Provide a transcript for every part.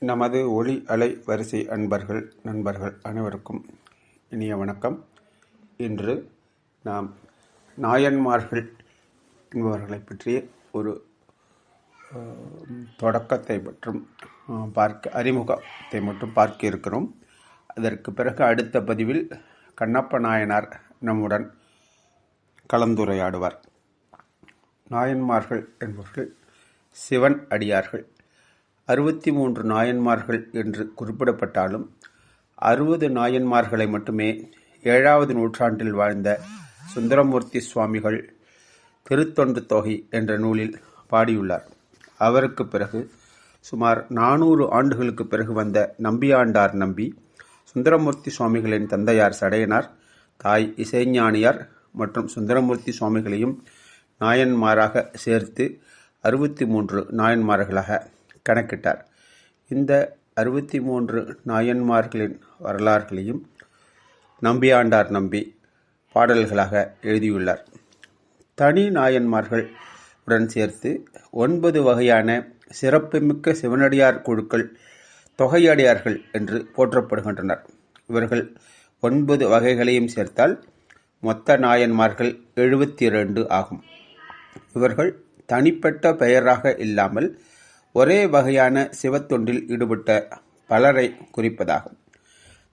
நமது ஒளி அலை வரிசை நண்பர்கள் அனைவருக்கும் இனிய வணக்கம். இன்று நாம் நாயன்மார்கள் என்பவர்களை பற்றிய ஒரு தொடக்கத்தை மற்றும் அறிமுகத்தை மட்டும் பார்க்க இருக்கிறோம். அதற்கு பிறகு அடுத்த பதிவில் கண்ணப்ப நாயனார் நம்முடன் கலந்துரையாடுவார். நாயன்மார்கள் என்பவர்கள் சிவன் அடியார்கள். 63 நாயன்மார்கள் என்று குறிப்பிடப்பட்டாலும் 60 நாயன்மார்களை மட்டுமே 7வது நூற்றாண்டில் வாழ்ந்த சுந்தரமூர்த்தி சுவாமிகள் திருத்தொண்டு தொகை என்ற நூலில் பாடியுள்ளார். அவருக்கு பிறகு சுமார் 400 ஆண்டுகளுக்கு பிறகு வந்த நம்பியாண்டார் நம்பி, சுந்தரமூர்த்தி சுவாமிகளின் தந்தையார் சடையனார், தாய் இசைஞானியார் மற்றும் சுந்தரமூர்த்தி சுவாமிகளையும் நாயன்மாராக சேர்த்து 63 நாயன்மார்களாக கணக்கிட்டார். இந்த 63 நாயன்மார்களின் வரலாறுகளையும் நம்பியாண்டார் நம்பி பாடல்களாக எழுதியுள்ளார். தனி நாயன்மார்கள் உடன் சேர்த்து 9 வகையான சிறப்புமிக்க சிவனடியார் குழுக்கள் தொகையடியார்கள் என்று போற்றப்படுகின்றனர். இவர்கள் 9 வகைகளையும் சேர்த்தால் மொத்த நாயன்மார்கள் 72 ஆகும். இவர்கள் தனிப்பட்ட பெயராக இல்லாமல் ஒரே வகையான சிவத்தொண்டில் ஈடுபட்ட பலரை குறிப்பதாகும்.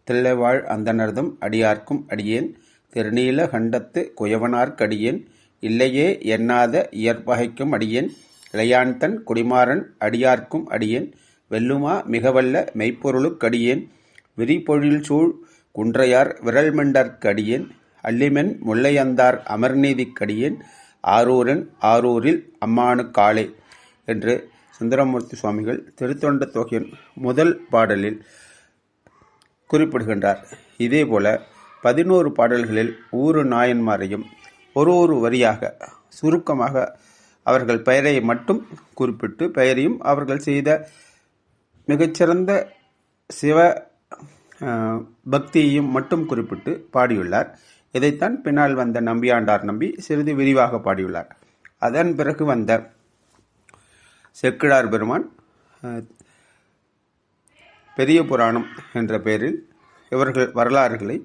தில்லைவாழ் அந்தணர்தம் அடியார்க்கும் அடியேன், திருநீல கண்டத்து குயவனார்க்கடியேன், இல்லையே எண்ணாத இயற்பகைக்கும் அடியேன், இளையான்தன் குடிமாறன் அடியார்க்கும் அடியேன், வெல்லுமா மிகவல்ல மெய்ப்பொருளுக்கடியேன், விரிபொழில் சூழ் குன்றையார் விரல்மெண்டற்கடியேன், அல்லிமென் முல்லையந்தார் அமர்நீதிக்கடியேன், ஆரூரன் ஆரூரில் அம்மானுக்காளே என்று சுந்தரமூர்த்தி சுவாமிகள் திருத்தொண்ட தொகையின் முதல் பாடலில் குறிப்பிடுகின்றார். இதேபோல 11 பாடல்களில் ஊரு நாயன்மாரையும் ஒரு வரியாக சுருக்கமாக அவர்கள் பெயரை மட்டும் குறிப்பிட்டு பெயரையும் அவர்கள் செய்த மிகச்சிறந்த சிவ பக்தியையும் மட்டும் குறிப்பிட்டு பாடியுள்ளார். இதைத்தான் பின்னால் வந்த நம்பியாண்டார் நம்பி சிறிது விரிவாக பாடியுள்ளார். அதன் பிறகு வந்த செக்கிழார் பெருமான் பெரிய புராணம் என்ற பெயரில் இவர்கள் வரலாறுகளை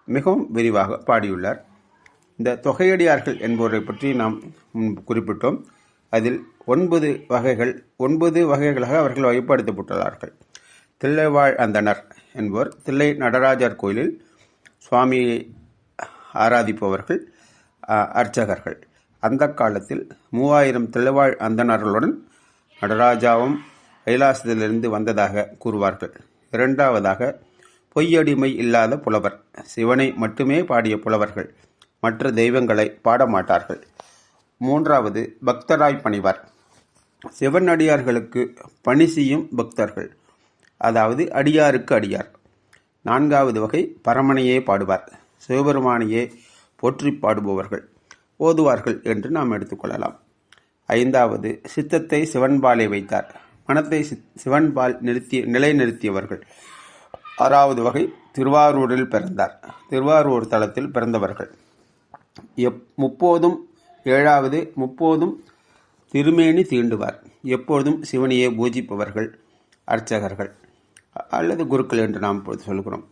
மிகவும் விரிவாக பாடியுள்ளார். இந்த தொகையடியார்கள் என்பவரை பற்றி நாம் குறிப்பிட்டோம். அதில் 9 வகைகளாக அவர்கள் வகைப்படுத்தப்பட்டுள்ளார்கள். தில்லைவாழ் அந்தணர் என்பவர் தில்லை நடராஜர் கோயிலில் சுவாமியை ஆராதிப்பவர்கள், அர்ச்சகர்கள். அந்த காலத்தில் 3000 தில்லைவாழ் அந்தணர்களுடன் நடராஜாவும் கைலாசத்திலிருந்து வந்ததாக கூறுவார்கள். இரண்டாவதாக பொய்யடிமை இல்லாத புலவர், சிவனை மட்டுமே பாடிய புலவர்கள், மற்ற தெய்வங்களை பாடமாட்டார்கள். மூன்றாவது பக்தராய் பணிவார், சிவன் அடியார்களுக்கு பணி செய்யும் பக்தர்கள், அதாவது அடியாருக்கு அடியார். நான்காவது வகை பரமனையே பாடுவார், சிவபெருமானையே போற்றி பாடுபவர்கள், ஓதுவார்கள் என்று நாம் எடுத்துக்கொள்ளலாம். ஐந்தாவது சித்தத்தை சிவன்பாலை வைத்தார், மனத்தை சிவன்பால் நிலைநிறுத்தியவர்கள். ஆறாவது வகை திருவாரூரில் பிறந்தார், திருவாரூர் தலத்தில் பிறந்தவர்கள். முப்போதும் திருமேனி தீண்டுவார், எப்பொழுதும் சிவனையே பூஜிப்பவர்கள், அர்ச்சகர்கள் அல்லது குருக்கள் என்று நாம் இப்பொழுது சொல்கிறோம்.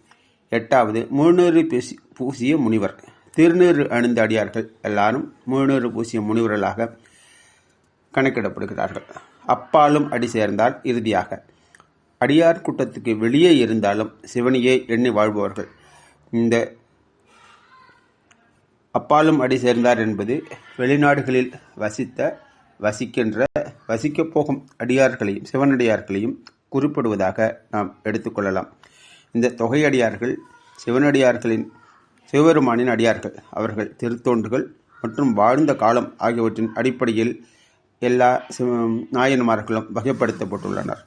எட்டாவது முழுநீறு பூசிய முனிவர், திருநீறு அணிந்த அடியார்கள் எல்லாரும் முழுநீறு பூசிய முனிவர்களாக கணக்கிடப்படுகிறார்கள். அப்பாலும் அடி சேர்ந்தால் இறுதியாக அடியார் கூட்டத்துக்கு வெளியே இருந்தாலும் சிவனையே எண்ணி வாழ்பவர்கள். இந்த அப்பாலும் அடி சேர்ந்தார் என்பது வெளிநாடுகளில் வசிக்கப் போகும் அடியார்களையும் சிவனடியார்களையும் குறிப்பிடுவதாக நாம் எடுத்துக்கொள்ளலாம். இந்த தொகையடியார்கள் சிவபெருமானின் அடியார்கள். அவர்கள் திருத்தொண்டுகள் மற்றும் வாழ்ந்த காலம் ஆகியவற்றின் அடிப்படையில் எல்லா நாயன்மார்களும் வகைப்படுத்தப்பட்டுள்ளனர்.